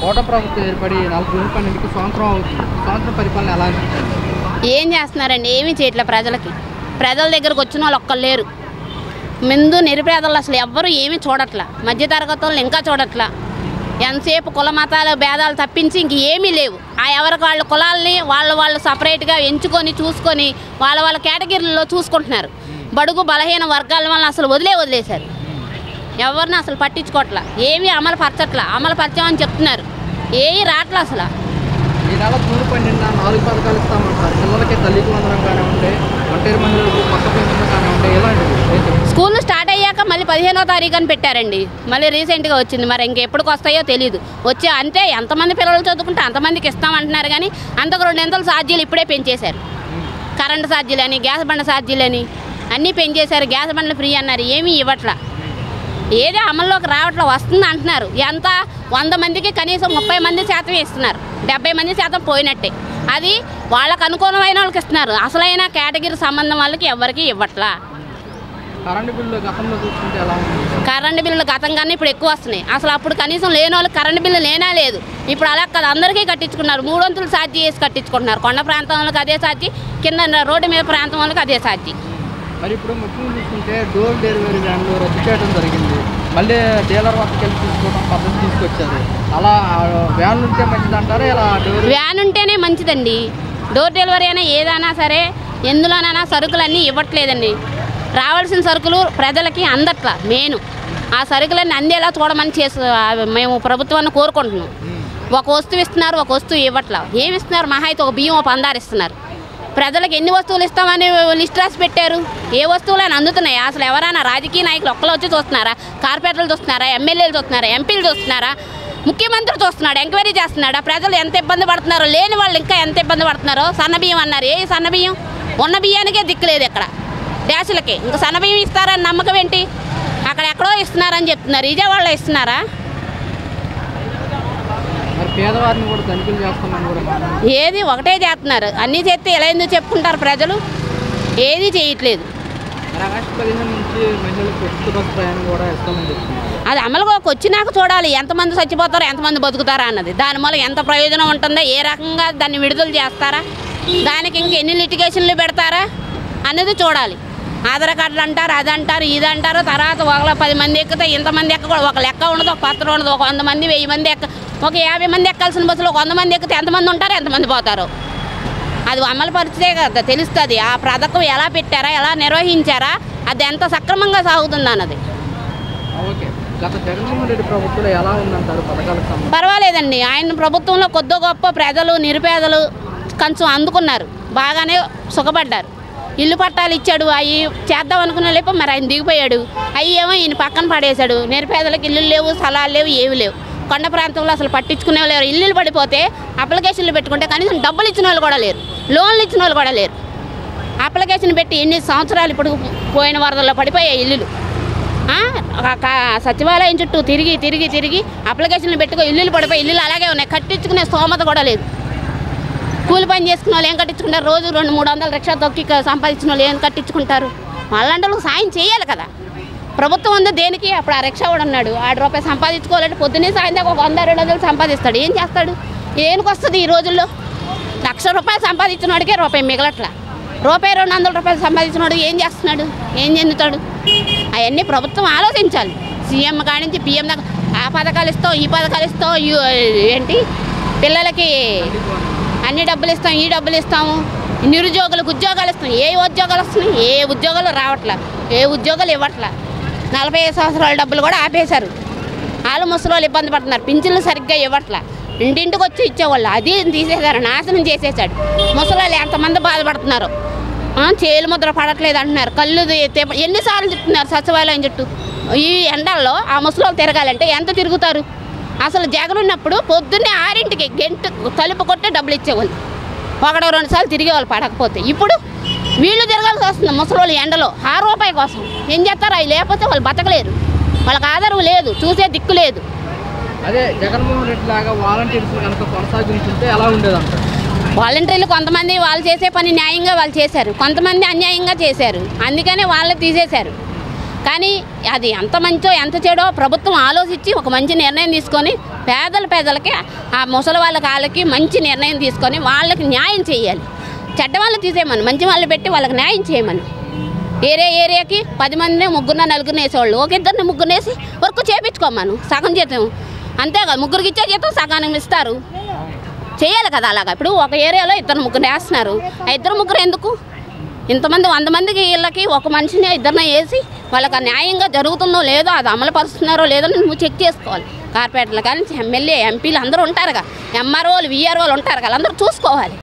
కూటమి ప్రభుత్వం ఏర్పడి 4 జూన్ 12కి సంవత్సరం అవుతుంది. సంవత్సరం పరిపాలన ఎలా అనిపిస్తుంది? ఏం చేస్తున్నారండి? ఏమీ చేయట్లేదు ప్రజలకి. ప్రజల దగ్గరకు వచ్చిన వాళ్ళు ఒక్కరు లేరు. ముందు నిరుపేదలు అసలు ఎవ్వరూ ఏమీ చూడట్లా. మధ్యతరగతి వాళ్ళు ఇంకా చూడట్లా. ఎంతసేపు కుల మతాల భేదాలు తప్పించి ఇంక ఏమీ లేవు. ఆ ఎవరికి వాళ్ళ కులాలని వాళ్ళు సపరేట్గా ఎంచుకొని చూసుకొని వాళ్ళ కేటగిరీలో చూసుకుంటున్నారు. బడుగు బలహీన వర్గాల వల్ల అసలు వదిలేశారు. ఎవరిని అసలు పట్టించుకోవట్లా. ఏమీ అమలు పరిచామని చెప్తున్నారు. ఏమీ రావట్లా అసలు. ఈ నెల జూన్ 12న 4 పథకాలు ఇస్తామంటారు. పిల్లలకి తల్లికి వందనం కానివ్వండి, ఒంటరి మహిళలకు కొత్త పెన్షన్ కానివ్వండి, ఇలాంటివి. స్కూల్ స్టార్ట్ అయ్యాక మళ్ళీ 15వ తారీఖుని పెట్టారండి. మళ్ళీ రీసెంట్గా వచ్చింది. మరి ఇంకెప్పటికి వస్తాయో తెలియదు. వచ్చి అంటే ఎంతమంది పిల్లలు చదువుకుంటే అంతమందికి ఇస్తామంటున్నారు. కానీ అంతకు 2 ఛార్జీలు ఇప్పుడే పెంచేశారు. కరెంటు ఛార్జీలని, గ్యాస్ బండ ఛార్జీలని అన్నీ పెంచేశారు. గ్యాస్ బండ్లు ఫ్రీ అన్నారు. ఏమీ ఇవ్వట్లా. ఏదో అమల్లోకి రావట్లా. వస్తుంది అంటున్నారు. ఎంత 100 మందికి కనీసం 30 మంది శాతం ఇస్తున్నారు. 70 మంది శాతం పోయినట్టే. అది వాళ్ళకు అనుకూలమైన వాళ్ళకి ఇస్తున్నారు. అసలైన కేటగిరీ సంబంధం వాళ్ళకి ఎవరికి ఇవ్వట్లా. కరెంటు బిల్లు గతంలో చూసుకుంటే ఎలా ఉంది? కరెంటు బిల్లులు గతంగానే ఇప్పుడు ఎక్కువ వస్తున్నాయి. అసలు అప్పుడు కనీసం లేని వాళ్ళకి కరెంటు బిల్లు లేదు. ఇప్పుడు అలా కాదు, అందరికీ కట్టించుకున్నారు. 300 ఛార్జీ వేసి కట్టించుకుంటున్నారు. కొండ ప్రాంతం వాళ్ళకి అదే ఛార్జీ, కింద రోడ్డు మీద ప్రాంతం వాళ్ళకి అదే ఛార్జీ. మరి ఇప్పుడు ముఖ్యంగా చూసుకుంటే డోర్ డెలివరీ వ్యాన్లు రద్దు చేయడం జరిగింది. మళ్ళీ డీలర్ వద్దకు వెళ్ళి తీసుకోవడం పద్ధతి తీసుకొచ్చారు. అలా వ్యాన్లు ఉంటే మంచిది అంటారా? ఇలా వ్యాన్ ఉంటేనే మంచిదండి. డోర్ డెలివరీ అయినా ఏదైనా సరే ఎందులోనైనా సరుకులన్నీ ఇవ్వట్లేదండి. రావాల్సిన సరుకులు ప్రజలకి అందట్లా. మెయిన్ ఆ సరుకులన్నీ అందేలా చూడమని మేము ప్రభుత్వాన్ని కోరుకుంటున్నాం. ఒక వస్తువు ఇస్తున్నారు, ఒక వస్తువు ఇవ్వట్లా. ఏమి ఇస్తున్నారు? మహా అయితే ఒక బియ్యం, ఒక పందారు ఇస్తున్నారు. ప్రజలకు ఎన్ని వస్తువులు ఇస్తామని లిస్ట్ రాసి పెట్టారు. ఏ వస్తువులైనా అందుతున్నాయి? అసలు ఎవరైనా రాజకీయ నాయకులు ఒక్కరు వచ్చి చూస్తున్నారా? కార్పొరేటర్లు చూస్తున్నారా? ఎమ్మెల్యేలు చూస్తున్నారా? ఎంపీలు చూస్తున్నారా? ముఖ్యమంత్రి చూస్తున్నాడు, ఎంక్వైరీ చేస్తున్నాడా? ప్రజలు ఎంత ఇబ్బంది పడుతున్నారో, లేని వాళ్ళు ఇంకా ఎంత ఇబ్బంది పడుతున్నారో. సన్నబియ్యం అన్నారు. ఏ సన్నబియ్యం? ఉన్న బియ్యానికే దిక్కులేదు ఇక్కడ డ్యాసులకి. ఇంకా సన్నబియ్యం ఇస్తారని నమ్మకం ఏంటి? అక్కడ ఎక్కడో ఇస్తున్నారని చెప్తున్నారు. విజయవాడలో ఇస్తున్నారా? పేదవారిని కూడా తనిఖీలు చేస్తామని కూడా ఏది ఒకటే చేస్తున్నారు. అన్నీ చేస్తే ఎలా ఎందుకు చెప్పుకుంటారు ప్రజలు? ఏది చేయట్లేదు. ఆగస్టు 15 నుంచి మహిళలకు ఉచిత బస్సు ప్రయాణం కూడా ఇస్తామని చెప్తున్నారు. అది అమలులోకి వచ్చినాక చూడాలి ఎంతమంది చచ్చిపోతారో, ఎంతమంది బతుకుతారా అన్నది. దానివల్ల ఎంత ప్రయోజనం ఉంటుందో, ఏ రకంగా దాన్ని విడుదల చేస్తారా, దానికి ఇంకెన్ని లిటిగేషన్లు పెడతారా అన్నది చూడాలి. ఆధార్ కార్డులు అంటారు, అది అంటారు, ఇది అంటారు. తర్వాత ఒకళ్ళ 10 మంది ఎక్కితే ఇంతమంది ఎక్కకూడదు. ఒక లెక్క ఉండదు, ఒక పత్రం ఉండదు. ఒక 100 మంది 1000 మంది ఒక 50 మంది ఎక్కాల్సిన బస్సులో ఒక 100 మంది ఎక్కితే ఎంతమంది ఉంటారో, ఎంతమంది పోతారో అది అమలు పరిచితే కదా తెలుస్తుంది. ఆ పథకం ఎలా పెట్టారా, ఎలా నిర్వహించారా, అది ఎంత సక్రమంగా సాగుతుంది అన్నది. ఓకే, గత జగన్మోహన్ రెడ్డి ప్రభుత్వంలో ఎలా ఉందంటారు పథకాలకు సంబంధించి? పర్వాలేదండి. ఆయన ప్రభుత్వంలో కొద్ది గొప్ప ప్రజలు, నిరుపేదలు కొంచెం అందుకున్నారు. బాగానే సుఖపడ్డారు. ఇల్లు పట్టాలు ఇచ్చాడు. అవి చేద్దాం అనుకున్న లేపు మరి ఆయన దిగిపోయాడు. అవి ఏమో ఈయన పక్కన పడేశాడు. నిరుపేదలకు ఇల్లు లేవు, స్థలాలు లేవు, ఏమి లేవు. కొండ ప్రాంతంలో అసలు పట్టించుకునే లేరు. ఇల్లులు పడిపోతే అప్లికేషన్లు పెట్టుకుంటే కనీసం డబ్బులు ఇచ్చిన వాళ్ళు కూడా లేరు, లోన్లు ఇచ్చిన వాళ్ళు కూడా లేరు. అప్లికేషన్ పెట్టి ఎన్ని సంవత్సరాలు ఇప్పుడు పోయిన వరదల్లో పడిపోయాయి ఇల్లులు. సచివాలయం చుట్టూ తిరిగి అప్లికేషన్లు పెట్టుకో ఇల్లులు పడిపోయి ఇల్లులు అలాగే ఉన్నాయి. కట్టించుకునే స్తోమత కూడా లేదు. కూలి పని చేసుకున్న వాళ్ళు ఏం కట్టించుకుంటారు? రోజు 200-300 రిక్షా తొక్కి సంపాదించిన వాళ్ళు ఏం కట్టించుకుంటారు? వాళ్ళంటే వాళ్ళకి సాయం చేయాలి కదా. ప్రభుత్వం ఉంది దేనికి? అప్పుడు ఆ రిక్షా కూడా ఉన్నాడు. ₹1 సంపాదించుకోవాలంటే పొద్దున్నే సాయంత్రం ఒక 100-200 సంపాదిస్తాడు. ఏం చేస్తాడు? ఏనికి వస్తుంది ఈ రోజుల్లో? ₹1,00,000 సంపాదించిన వాడికే రూపాయి మిగలట్లా. ₹200 సంపాదించిన వాడు ఏం చేస్తున్నాడు? ఏం చెందుతాడు? అవన్నీ ప్రభుత్వం ఆలోచించాలి. సీఎం కాడి నుంచి పిఎం దాకా ఆ పథకాలు ఇస్తాం, ఈ పథకాలు ఇస్తాం, ఏంటి పిల్లలకి అన్ని డబ్బులు ఇస్తాం, ఈ డబ్బులు ఇస్తాము, నిరుద్యోగులకు ఉద్యోగాలు ఇస్తాం. ఏ ఉద్యోగాలు వస్తున్నాయి? ఏ ఉద్యోగాలు రావట్లా, ఏ ఉద్యోగాలు ఇవ్వట్లా. 45 సంవత్సరాల డబ్బులు కూడా ఆపేశారు. వాళ్ళు ముసలి ఇబ్బంది పడుతున్నారు. పింఛన్లు సరిగ్గా ఇవ్వట్లా. ఇంటింటికి వచ్చి ఇచ్చేవాళ్ళు అది తీసేశారు, నాశనం చేసేసాడు. ముసలి ఎంతమంది బాధపడుతున్నారు. చేలు ముద్ర పడట్లేదు అంటున్నారు. కళ్ళు ఎన్నిసార్లు తిప్పుతున్నారు సచివాలయం చుట్టూ. ఈ ఎండల్లో ఆ ముసలి తిరగాలంటే ఎంత తిరుగుతారు? అసలు జగన్ ఉన్నప్పుడు పొద్దున్నే 6ంటికి గంట తలుపు కొట్టే డబ్బులు ఇచ్చేవాళ్ళు. 1-2 సార్లు తిరిగేవాళ్ళు పడకపోతే. ఇప్పుడు వీళ్ళు తిరగాల్సి వస్తుంది ముసలి ఎండలో ₹6 కోసం. ఏం చేస్తారు? అవి లేకపోతే వాళ్ళు బతకలేరు. వాళ్ళకి ఆధారం లేదు, చూసే దిక్కు లేదు. అదే జగన్మోహన్ రెడ్డి లాగా వాలంటీర్స్ కనుక కొనసాగించుంటే ఎలా ఉండేదంటారు? వాలంటీర్లు కొంతమంది వాళ్ళు చేసే పని న్యాయంగా వాళ్ళు చేశారు, కొంతమంది అన్యాయంగా చేశారు. అందుకనే వాళ్ళు తీసేశారు. కానీ అది ఎంత మంచో ఎంత చెడో ప్రభుత్వం ఆలోచించి ఒక మంచి నిర్ణయం తీసుకొని పేదలకి ఆ ముసలి వాళ్ళకి మంచి నిర్ణయం తీసుకొని వాళ్ళకి న్యాయం చేయాలి. చెడ్డ వాళ్ళు తీసేయమని మంచి వాళ్ళు పెట్టి వాళ్ళకి న్యాయం చేయమని. ఏరియాకి 10 మందిని 3 4 వేసేవాళ్ళు ఒక 2 3 వేసి వర్క్ చేయించుకోమను సగం జీతం అంతేకాదు. 3కి ఇచ్చే జీతం సగానికి ఇస్తారు చేయాలి కదా. అలాగా ఇప్పుడు ఒక ఏరియాలో 2 3 వేస్తున్నారు. 2 3 ఎందుకు? ఇంతమంది 100 మందికి వీళ్ళకి ఒక మనిషిని 2 వేసి వాళ్ళకి న్యాయంగా జరుగుతుందో లేదో అది అమలు పరుస్తున్నారో లేదో నువ్వు చెక్ చేసుకోవాలి. కార్పొరేటర్లు కానీ ఎమ్మెల్యే ఎంపీలు అందరూ ఉంటారుగా, ఎంఆర్ఓలు విఆర్ఓలు ఉంటారు కదా, అందరూ చూసుకోవాలి.